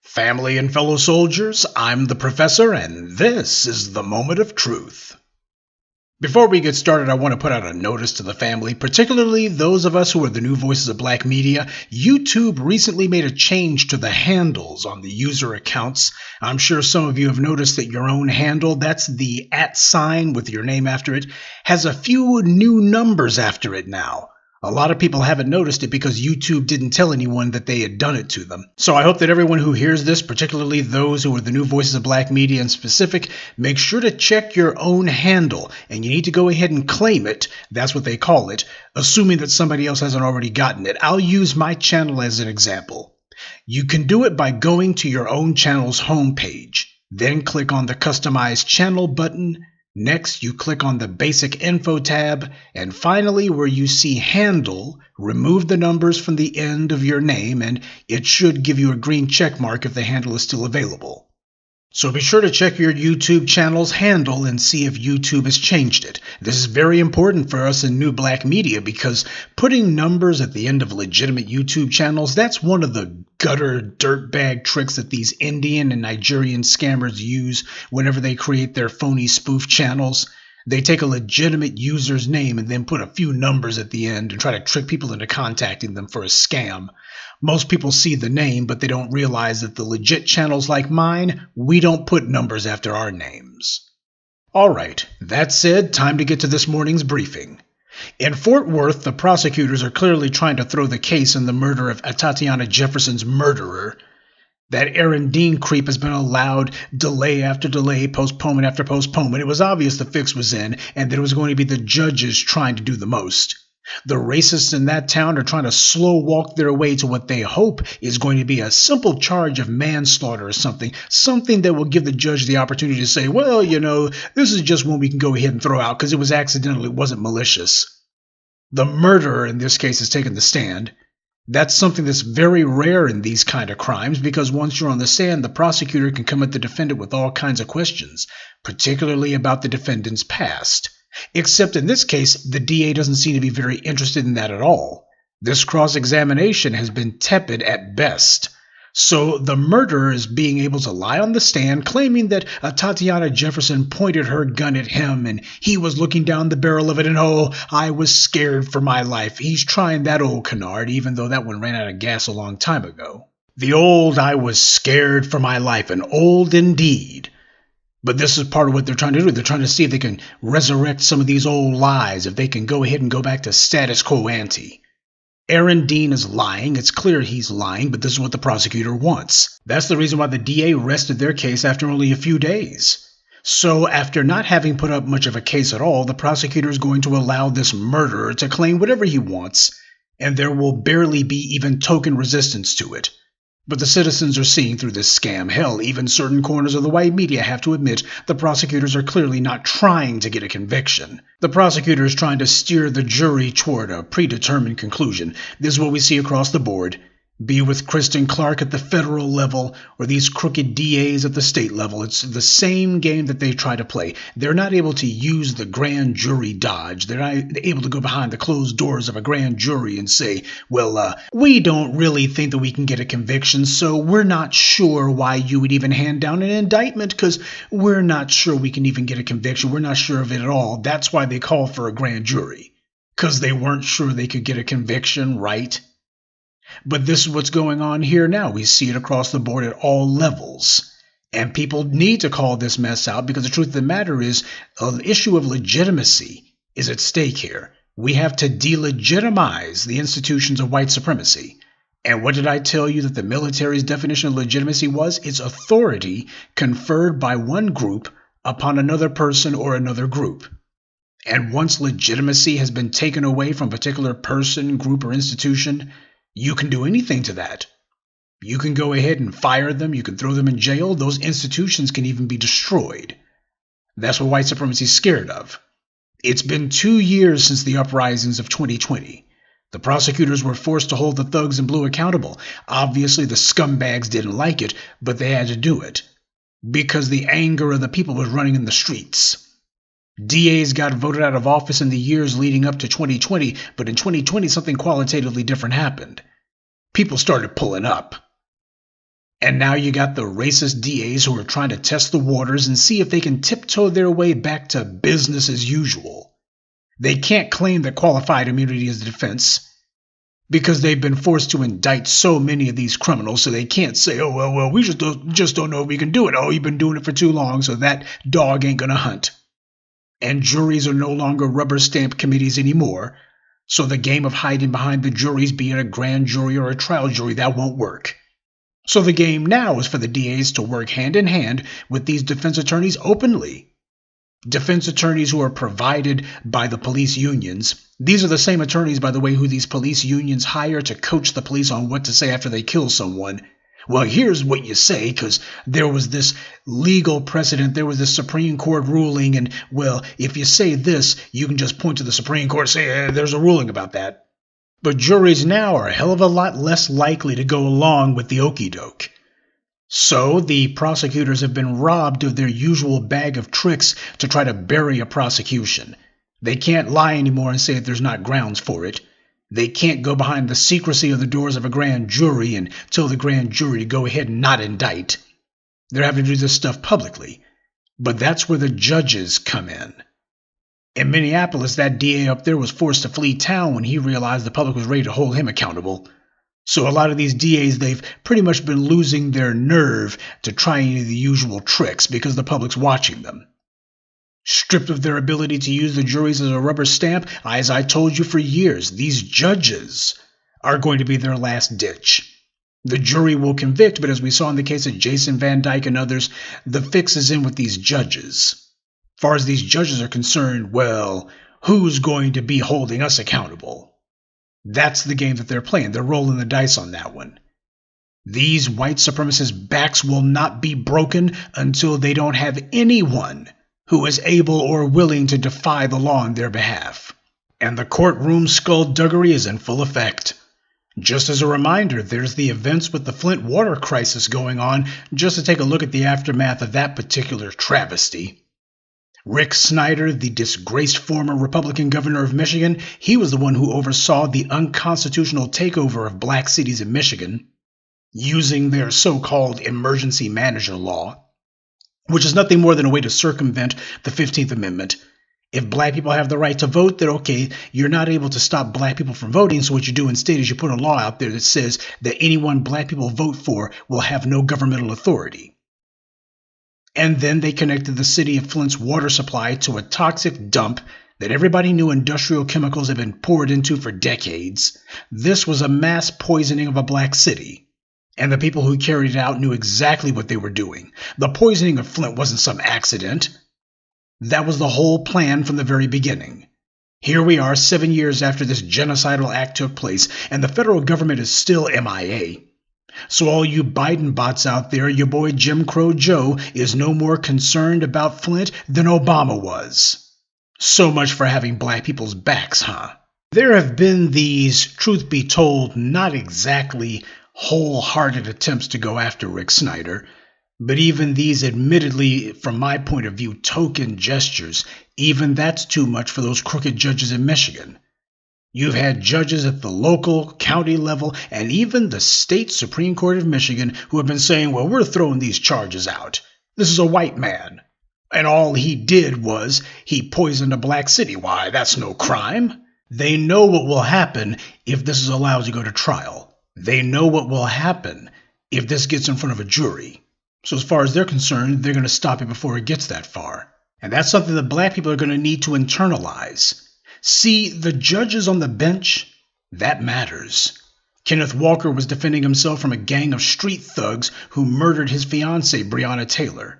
Family and fellow soldiers, I'm the Professor, and this is the Moment of Truth. Before we get started, I want to put out a notice to the family, particularly those of us who are the new voices of black media. YouTube recently made a change to the handles on the user accounts. I'm sure some of you have noticed that your own handle, that's the @ with your name after it, has a few new numbers after it now. A lot of people haven't noticed it because YouTube didn't tell anyone that they had done it to them. So I hope that everyone who hears this, particularly those who are the new voices of black media in specific, make sure to check your own handle, and you need to go ahead and claim it. That's what they call it, assuming that somebody else hasn't already gotten it. I'll use my channel as an example. You can do it by going to your own channel's homepage, then click on the Customize Channel button. Next, you click on the Basic Info tab, and finally, where you see Handle, remove the numbers from the end of your name, and it should give you a green check mark if the handle is still available. So be sure to check your YouTube channel's handle and see if YouTube has changed it. This is very important for us in new black media because putting numbers at the end of legitimate YouTube channels, that's one of the gutter dirtbag tricks that these Indian and Nigerian scammers use whenever they create their phony spoof channels. They take a legitimate user's name and then put a few numbers at the end and try to trick people into contacting them for a scam. Most people see the name, but they don't realize that the legit channels like mine, we don't put numbers after our names. Alright, that said, time to get to this morning's briefing. In Fort Worth, the prosecutors are clearly trying to throw the case in the murder of Atatiana Jefferson's Muderer. That Aaron Dean creep has been allowed delay after delay, postponement after postponement. It was obvious the fix was in, and that it was going to be the judges trying to do the most. The racists in that town are trying to slow walk their way to what they hope is going to be a simple charge of manslaughter or something that will give the judge the opportunity to say, well, this is just one we can go ahead and throw out because it was accidental, it wasn't malicious. The murderer in this case has taken the stand. That's something that's very rare in these kind of crimes because once you're on the stand, the prosecutor can come at the defendant with all kinds of questions, particularly about the defendant's past. Except in this case, the DA doesn't seem to be very interested in that at all. This cross-examination has been tepid at best. So the murderer is being able to lie on the stand claiming that Atatiana Jefferson pointed her gun at him and he was looking down the barrel of it and oh, I was scared for my life. He's trying that old canard even though that one ran out of gas a long time ago. The old I was scared for my life, and old indeed. But this is part of what they're trying to do. They're trying to see if they can resurrect some of these old lies, if they can go ahead and go back to status quo ante. Aaron Dean is lying. It's clear he's lying, but this is what the prosecutor wants. That's the reason why the DA rested their case after only a few days. So after not having put up much of a case at all, the prosecutor is going to allow this murderer to claim whatever he wants, and there will barely be even token resistance to it. But the citizens are seeing through this scam. Hell, even certain corners of the white media have to admit the prosecutors are clearly not trying to get a conviction. The prosecutor is trying to steer the jury toward a predetermined conclusion. This is what we see across the board. Be with Kristen Clark at the federal level or these crooked DAs at the state level. It's the same game that they try to play. They're not able to use the grand jury dodge. They're not able to go behind the closed doors of a grand jury and say, well, we don't really think that we can get a conviction, so we're not sure why you would even hand down an indictment because we're not sure we can even get a conviction. We're not sure of it at all. That's why they call for a grand jury, because they weren't sure they could get a conviction, right? But this is what's going on here now. We see it across the board at all levels. And people need to call this mess out because the truth of the matter is an issue of legitimacy is at stake here. We have to delegitimize the institutions of white supremacy. And what did I tell you that the military's definition of legitimacy was? It's authority conferred by one group upon another person or another group. And once legitimacy has been taken away from a particular person, group, or institution, you can do anything to that. You can go ahead and fire them. You can throw them in jail. Those institutions can even be destroyed. That's what white supremacy is scared of. It's been 2 years since the uprisings of 2020. The prosecutors were forced to hold the thugs in blue accountable. Obviously, the scumbags didn't like it, but they had to do it because the anger of the people was running in the streets. DAs got voted out of office in the years leading up to 2020, but in 2020 something qualitatively different happened. People started pulling up. And now you got the racist DAs who are trying to test the waters and see if they can tiptoe their way back to business as usual. They can't claim that qualified immunity is the defense because they've been forced to indict so many of these criminals, so they can't say, oh, well, we just don't know if we can do it. Oh, you've been doing it for too long, so that dog ain't gonna hunt. And juries are no longer rubber stamp committees anymore, so the game of hiding behind the juries, be it a grand jury or a trial jury, that won't work. So the game now is for the DAs to work hand in hand with these defense attorneys openly. Defense attorneys who are provided by the police unions. These are the same attorneys, by the way, who these police unions hire to coach the police on what to say after they kill someone. Well, here's what you say, because there was this legal precedent, there was this Supreme Court ruling, and, well, if you say this, you can just point to the Supreme Court and say, there's a ruling about that. But juries now are a hell of a lot less likely to go along with the okey doke. So the prosecutors have been robbed of their usual bag of tricks to try to bury a prosecution. They can't lie anymore and say that there's not grounds for it. They can't go behind the secrecy of the doors of a grand jury and tell the grand jury to go ahead and not indict. They're having to do this stuff publicly. But that's where the judges come in. In Minneapolis, that DA up there was forced to flee town when he realized the public was ready to hold him accountable. So a lot of these DAs, they've pretty much been losing their nerve to try any of the usual tricks because the public's watching them. Stripped of their ability to use the juries as a rubber stamp, as I told you for years, these judges are going to be their last ditch. The jury will convict, but as we saw in the case of Jason Van Dyke and others, the fix is in with these judges. As far as these judges are concerned, well, who's going to be holding us accountable? That's the game that they're playing. They're rolling the dice on that one. These white supremacist backs will not be broken until they don't have anyone who is able or willing to defy the law on their behalf. And the courtroom skullduggery is in full effect. Just as a reminder, there's the events with the Flint water crisis going on, just to take a look at the aftermath of that particular travesty. Rick Snyder, the disgraced former Republican governor of Michigan, he was the one who oversaw the unconstitutional takeover of black cities in Michigan, using their so-called emergency manager law, which is nothing more than a way to circumvent the 15th Amendment. If black people have the right to vote, then okay, you're not able to stop black people from voting, so what you do instead is you put a law out there that says that anyone black people vote for will have no governmental authority. And then they connected the city of Flint's water supply to a toxic dump that everybody knew industrial chemicals had been poured into for decades. This was a mass poisoning of a black city. And the people who carried it out knew exactly what they were doing. The poisoning of Flint wasn't some accident. That was the whole plan from the very beginning. Here we are 7 years after this genocidal act took place, and the federal government is still MIA. So all you Biden bots out there, your boy Jim Crow Joe is no more concerned about Flint than Obama was. So much for having black people's backs, huh? There have been these, truth be told, not exactly wholehearted attempts to go after Rick Snyder, but even these admittedly, from my point of view, token gestures, even that's too much for those crooked judges in Michigan. You've had judges at the local, county level, and even the state Supreme Court of Michigan who have been saying, well, we're throwing these charges out. This is a white man. And all he did was he poisoned a black city. Why, that's no crime. They know what will happen if this is allowed to go to trial. They know what will happen if this gets in front of a jury. So as far as they're concerned, they're going to stop it before it gets that far. And that's something that black people are going to need to internalize. See, the judges on the bench, that matters. Kenneth Walker was defending himself from a gang of street thugs who murdered his fiancée, Breonna Taylor.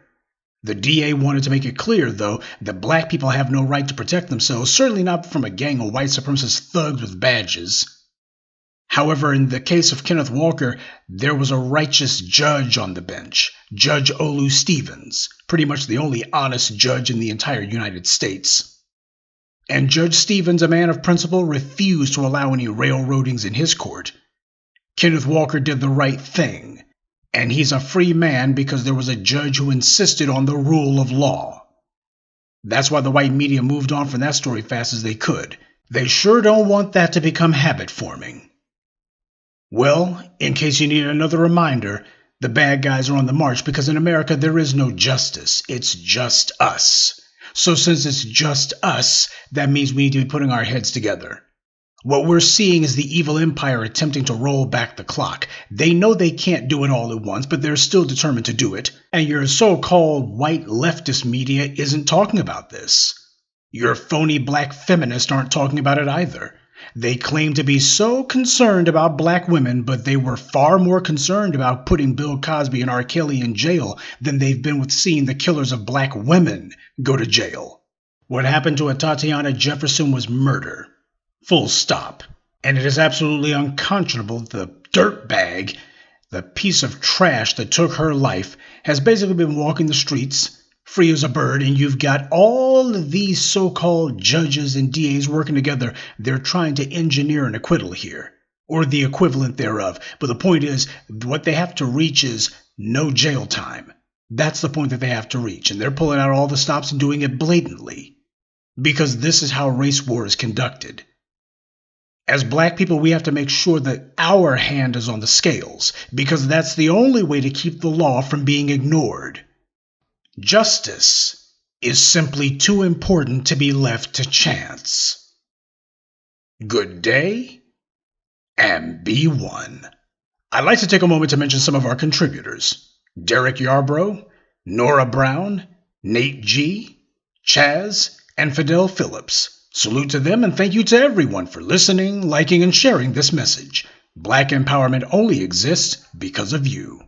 The DA wanted to make it clear, though, that black people have no right to protect themselves, certainly not from a gang of white supremacist thugs with badges. However, in the case of Kenneth Walker, there was a righteous judge on the bench, Judge Olu Stevens, pretty much the only honest judge in the entire United States. And Judge Stevens, a man of principle, refused to allow any railroadings in his court. Kenneth Walker did the right thing, and he's a free man because there was a judge who insisted on the rule of law. That's why the white media moved on from that story fast as they could. They sure don't want that to become habit-forming. Well, in case you need another reminder, The bad guys are on the march because in America there is no justice. It's just us. So since it's just us, that means we need to be putting our heads together. What we're seeing is the evil empire attempting to roll back the clock. They know they can't do it all at once, but they're still determined to do it. And your so-called white leftist media isn't talking about this. Your phony black feminists aren't talking about it either. They claim to be so concerned about black women, but they were far more concerned about putting Bill Cosby and R. Kelly in jail than they've been with seeing the killers of black women go to jail. What happened to Atatiana Jefferson was murder. Full stop. And it is absolutely unconscionable that the dirtbag, the piece of trash that took her life, has basically been walking the streets, free as a bird, and you've got all of these so-called judges and DAs working together. They're trying to engineer an acquittal here, or the equivalent thereof. But the point is, what they have to reach is no jail time. That's the point that they have to reach, and they're pulling out all the stops and doing it blatantly. Because this is how race war is conducted. As black people, we have to make sure that our hand is on the scales, because that's the only way to keep the law from being ignored. Justice is simply too important to be left to chance. Good day, and be one. I'd like to take a moment to mention some of our contributors. Derek Yarbrough, Nora Brown, Nate G, Chaz, and Fidel Phillips. Salute to them and thank you to everyone for listening, liking, and sharing this message. Black empowerment only exists because of you.